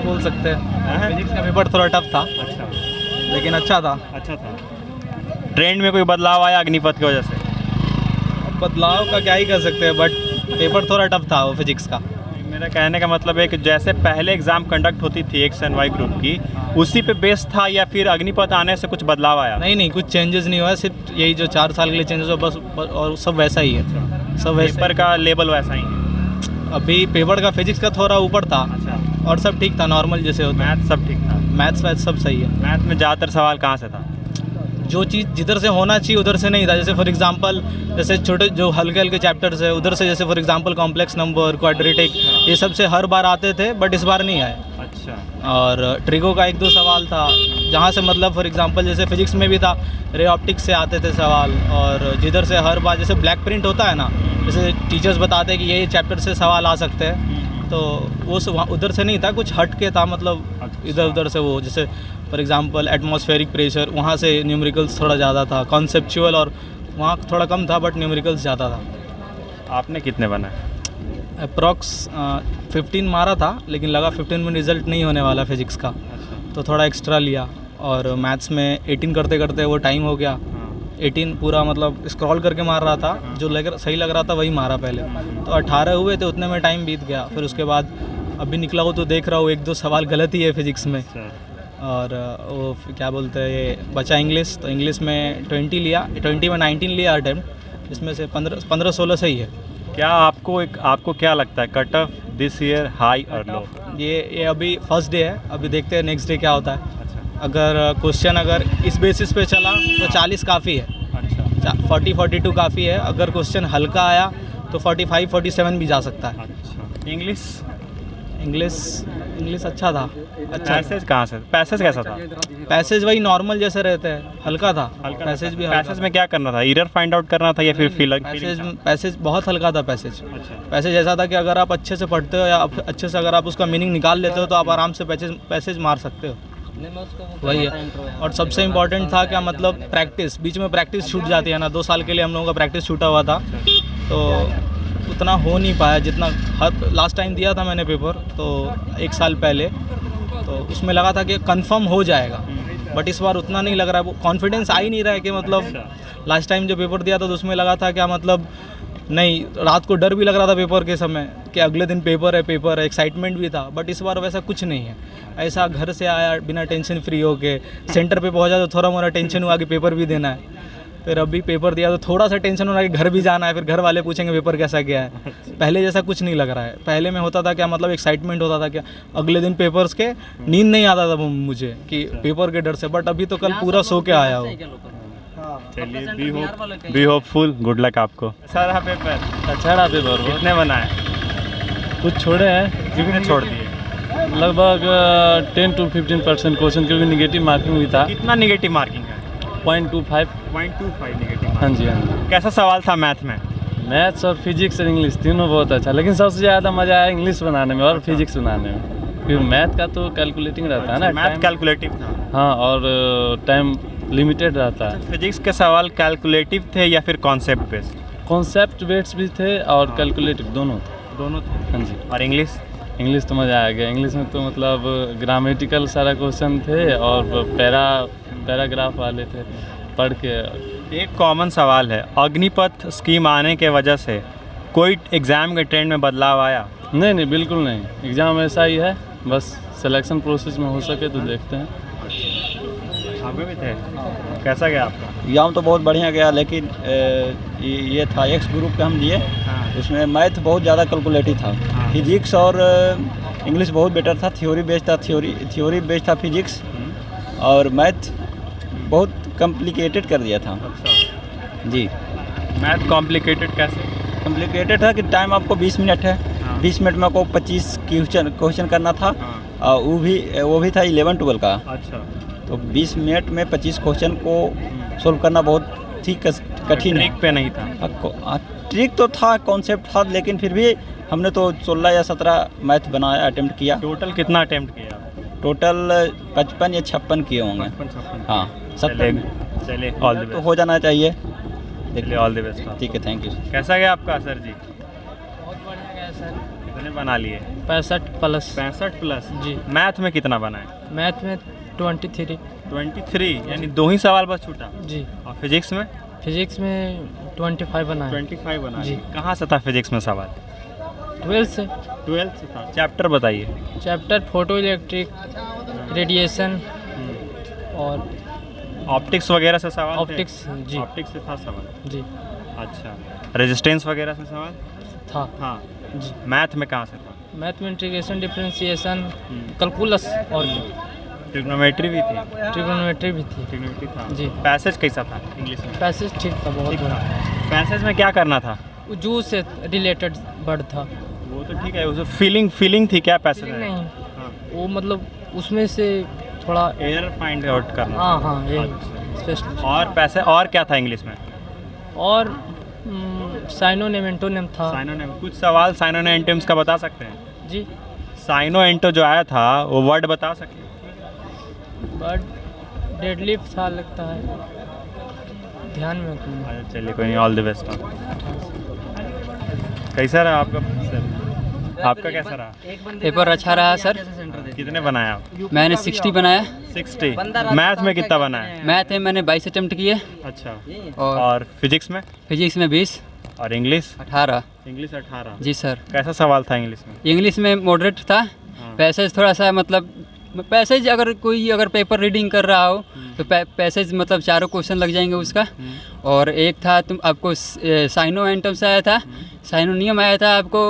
बोल सकते हैं। फिजिक्स का पेपर थोड़ा टफ था, अच्छा, लेकिन अच्छा था। अच्छा था। ट्रेंड में कोई बदलाव आया अग्निपथ की वजह से? अब बदलाव का क्या ही कर सकते हैं, बट पेपर थोड़ा टफ था वो फिजिक्स का। मेरा कहने का मतलब है कि जैसे पहले एग्ज़ाम कंडक्ट होती थी एक्स एंड वाई ग्रुप की, उसी पे बेस था या फिर अग्निपथ आने से कुछ बदलाव आया? नहीं, कुछ चेंजेस नहीं हुआ, सिर्फ यही जो 4 साल के लिए चेंजेस हुआ बस, और सब वैसा ही है, सब वैसा पेपर का लेवल वैसा ही है? अभी पेपर का फिजिक्स का थोड़ा ऊपर था, अच्छा, और सब ठीक था, नॉर्मल जैसे होता है। मैथ सब ठीक था? मैथ्स वैथ सब सही है। मैथ में ज़्यादातर सवाल कहाँ से था? जो चीज़ जिधर से होना चाहिए उधर से नहीं था। जैसे फॉर एग्जांपल, जैसे छोटे जो हल्के हल्के चैप्टर्स है उधर से, जैसे for example complex number, quadratic, ये सब से हर बार आते थे, बट इस बार नहीं आए। अच्छा, और ट्रिगो का 1-2 सवाल था, जहाँ से मतलब फॉर एग्जांपल जैसे फिजिक्स में भी था, रे ऑप्टिक्स से आते थे सवाल, और जिधर से हर बार जैसे ब्लैक प्रिंट होता है ना, जैसे टीचर्स बताते हैं कि ये चैप्टर से सवाल आ सकते हैं, तो वो उधर से नहीं था, कुछ हट के था, मतलब इधर उधर से। वो जैसे फॉर एग्जांपल एटमॉस्फेरिक प्रेशर, वहाँ से न्यूमेरिकल्स थोड़ा ज़्यादा था, कॉन्सेप्चुअल और वहाँ थोड़ा कम था, बट न्यूमेरिकल्स ज़्यादा था। आपने कितने बनाए? अप्रॉक्स 15 मारा था, लेकिन लगा 15 में रिज़ल्ट नहीं होने वाला फिजिक्स का, तो थोड़ा एक्स्ट्रा लिया। और मैथ्स में 18 करते करते वो टाइम हो गया, 18 पूरा मतलब स्क्रॉल करके मार रहा था, जो सही लग रहा था वही मारा पहले, तो 18 हुए थे, उतने में टाइम बीत गया। फिर उसके बाद अभी निकला हो तो देख रहा हूँ 1-2 सवाल गलत ही है फिजिक्स में। और वो क्या बोलते हैं, ये बचा इंग्लिश, तो इंग्लिश में 20 लिया, 20 में 19 लिया अटेम्प्ट, इसमें से 15-16 सही है। क्या आपको क्या लगता है, cut off this year high और लो? ये अभी फर्स्ट डे है, अभी देखते हैं नेक्स्ट डे क्या होता है। अच्छा, अगर क्वेश्चन अगर इस बेसिस पे चला तो 40 काफ़ी है, अच्छा, 40-42 काफ़ी है। अगर क्वेश्चन हल्का आया तो 45-47 भी जा सकता है। अच्छा। इंग्लिश अच्छा था। अच्छा, पैसेज कहाँ से, पैसेज कैसा था? पैसेज वही नॉर्मल जैसे रहते हैं, हल्का था। पैसेज भी हल्का पैसेज में क्या करना था, एरर फाइंड आउट करना था या फिर पैसेज बहुत हल्का था। पैसेज अच्छा, ऐसा था कि अगर आप अच्छे से पढ़ते हो या अच्छे से अगर आप उसका मीनिंग निकाल लेते हो तो आप आराम से पैसेज मार सकते हो, वही है। और सबसे इम्पोर्टेंट था क्या, मतलब प्रैक्टिस, बीच में प्रैक्टिस छूट जाती है ना, 2 साल के लिए हम लोगों का प्रैक्टिस छूटा हुआ था, तो उतना हो नहीं पाया जितना लास्ट टाइम दिया था मैंने पेपर, तो 1 साल पहले, तो उसमें लगा था कि कंफर्म हो जाएगा, बट इस बार उतना नहीं लग रहा है, वो कॉन्फिडेंस आ ही नहीं रहा है कि मतलब लास्ट टाइम जो पेपर दिया था तो उसमें लगा था क्या, मतलब नहीं, रात को डर भी लग रहा था पेपर के समय कि अगले दिन पेपर है, एक्साइटमेंट भी था, बट इस बार वैसा कुछ नहीं है। ऐसा घर से आया बिना टेंशन फ्री होके, सेंटर पे पहुंचा तो थोड़ा मोड़ा टेंशन हुआ कि पेपर भी देना है, फिर अभी पेपर दिया तो थोड़ा सा टेंशन हो रहा है कि घर भी जाना है, फिर घर वाले पूछेंगे पेपर कैसा गया है। पहले जैसा कुछ नहीं लग रहा है। पहले में होता था क्या, मतलब एक्साइटमेंट होता था क्या, अगले दिन पेपर्स के नींद नहीं आता था मुझे कि पेपर के डर से, बट अभी तो कल पूरा सो के आया हो। चलिए, बी होपफुल, गुड लक आपको। सारा पेपर अच्छा रहा पेपर, कितने बनाए? कुछ छोड़े हैं, कितने छोड़ दिए? लगभग 10 to 15% क्वेश्चन, क्योंकि निगेटिव मार्किंग भी था। कितना निगेटिव मार्किंग है? 0.25 निगेटिव। हाँ जी, हाँ जी। कैसा सवाल था मैथ में? मैथ्स और फिजिक्स और इंग्लिश तीनों बहुत अच्छा, लेकिन सबसे ज़्यादा मज़ा आया इंग्लिश बनाने में और फिजिक्स बनाने में, क्योंकि मैथ का तो कैलकुलेटिंग रहता है ना, मैथ कैलकुलेटिव था। हाँ, और टाइम लिमिटेड रहता है। फिजिक्स के सवाल कैलकुलेटिव थे या फिर कॉन्सेप्ट बेस्ड? कॉन्सेप्ट बेस्ड भी थे और कैलकुलेटिव दोनों थे। हाँ जी। और इंग्लिश तो मज़ा आ गया। इंग्लिश में तो मतलब ग्रामेटिकल सारा क्वेश्चन थे और पैराग्राफ वाले थे, पढ़ के। एक कॉमन सवाल है, अग्निपथ स्कीम आने के वजह से कोई एग्ज़ाम के ट्रेंड में बदलाव आया? नहीं, बिल्कुल नहीं। एग्ज़ाम ऐसा ही है, बस सिलेक्शन प्रोसेस में हो सके तो देखते हैं। आपके भी थे? कैसा गया आपका? एग्ज़ाम तो बहुत बढ़िया गया, लेकिन ये था एक्स ग्रुप के हम दिए, उसमें मैथ बहुत ज़्यादा कैलकुलेटिव था। फिजिक्स और इंग्लिश बहुत बेटर था, थ्योरी बेस्ड था फिजिक्स, और मैथ बहुत कॉम्प्लिकेटेड कर दिया था। अच्छा जी। मैथ कॉम्प्लिकेटेड कैसे? कॉम्प्लिकेटेड था कि टाइम आपको 20 मिनट है, 20 मिनट में आपको 25 क्वेश्चन करना था, और वो भी था 11-12 का। अच्छा, तो 20 मिनट में 25 क्वेश्चन को सोल्व करना बहुत ही कठिन है। ट्रिक पे नहीं था? ट्रिक तो था, कॉन्सेप्ट था, लेकिन फिर भी हमने तो 16 या 17 मैथ बनाया, अटेम्प्ट किया। टोटल कितना अटेम्प्ट किया? टोटल 55 या 56 किए होंगे। 56। हाँ, 70 चलिए, ऑल द तो बेस्ट। हो जाना चाहिए। चलिए, ऑल द बेस्ट। ठीक है, थैंक यू। कैसा गया आपका सर जी? बहुत बढ़िया गया सर। कितने बना लिए? 65+। 65+ जी। मैथ में कितना बना है? मैथ में 23। 23, यानी 2 ही सवाल बस छूटा। जी। और फिजिक्स में? फिजिक्स में 25 बना है। 25 बना है। जी। कहाँ से था फिजिक्स में सवाल? 12 से। 12 से था। चैप्टर बताइए। चैप्टर फोटो इलेक्ट्रिक, रेडिएशन और ऑप्टिक्स वगैरह से सवाल थे? ऑप्टिक्स। जी। ऑप्टिक्स से था सवाल। जी अच्छा, रेजिस्टेंस वगैरह से सवाल था। हाँ। जी। मैथ में कहाँ से था? मैथ में इंटीग्रेशन, डिफरेंशिएशन, कैलकुलस और ट्रिग्नोमेट्री भी थी? ट्रिगोनोमेट्री भी थी। ट्रिग्नोमेट्री था। जी। पैसेज कैसा था इंग्लिश में? पैसेज ठीक था, बहुत ठीक बड़ा। था। पैसेज में क्या करना था? जू से रिलेटेड वर्ड था। वो तो ठीक है, उसमें फीलिंग थी क्या पैसेज में? नहीं, हाँ। वो मतलब उसमें से थोड़ा। एरर फाइंड आउट करना। हाँ हाँ, ये अच्छा। स्पेशल। और पैसे और क्या था इंग्लिश में? और साइनोनिम, एंटोनिम था। साइनोनिम, कुछ सवाल साइनोनिम एंटोनिम्स का बता सकते हैं? जी। साइनो एंटो जो आया था वो वर्ड बता सकते हैं? बट डेडलिफ्ट था लगता है, ध्यान में रखना। अच्छा चलिए, कोई नहीं, ऑल द बेस्ट। कैसा रहा आपका सर? आपका कैसा रहा? पेपर अच्छा रहा सर। कितने बनाए आप? मैंने 60 बनाया। 60। मैथ में कितना बनाए? मैथ में मैंने 22 अटेम्प्ट किए। अच्छा। और और फिजिक्स में? फिजिक्स में 20। और इंग्लिश? 18। इंग्लिश 18। जी सर। कैसा सवाल था इंग्लिश में? इंग्लिश में मॉडरेट था। हाँ। पैसेज थोड़ा सा मतलब पैसेज अगर कोई पेपर रीडिंग कर रहा हो तो पैसेज मतलब 4 क्वेश्चन लग जाएंगे उसका। और एक था तुम आपको साइनो एंटम से आया था, साइनोनियम आया था आपको,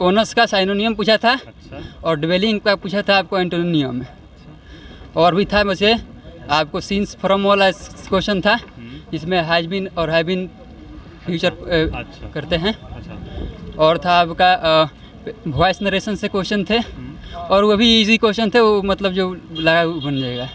ओनस का साइनोनियम पूछा था। अच्छा। और ड्वेलिंग का पूछा था आपको एंटोनियम। और भी था मुझे आपको सीन्स फ्रॉम वाला क्वेश्चन था, जिसमें हैज बीन और हैव बीन फ्यूचर अच्छा। करते हैं। अच्छा। और था आपका वॉइस नरेशन से क्वेश्चन थे, और वो भी इजी क्वेश्चन थे, वो मतलब जो लगा वो बन जाएगा।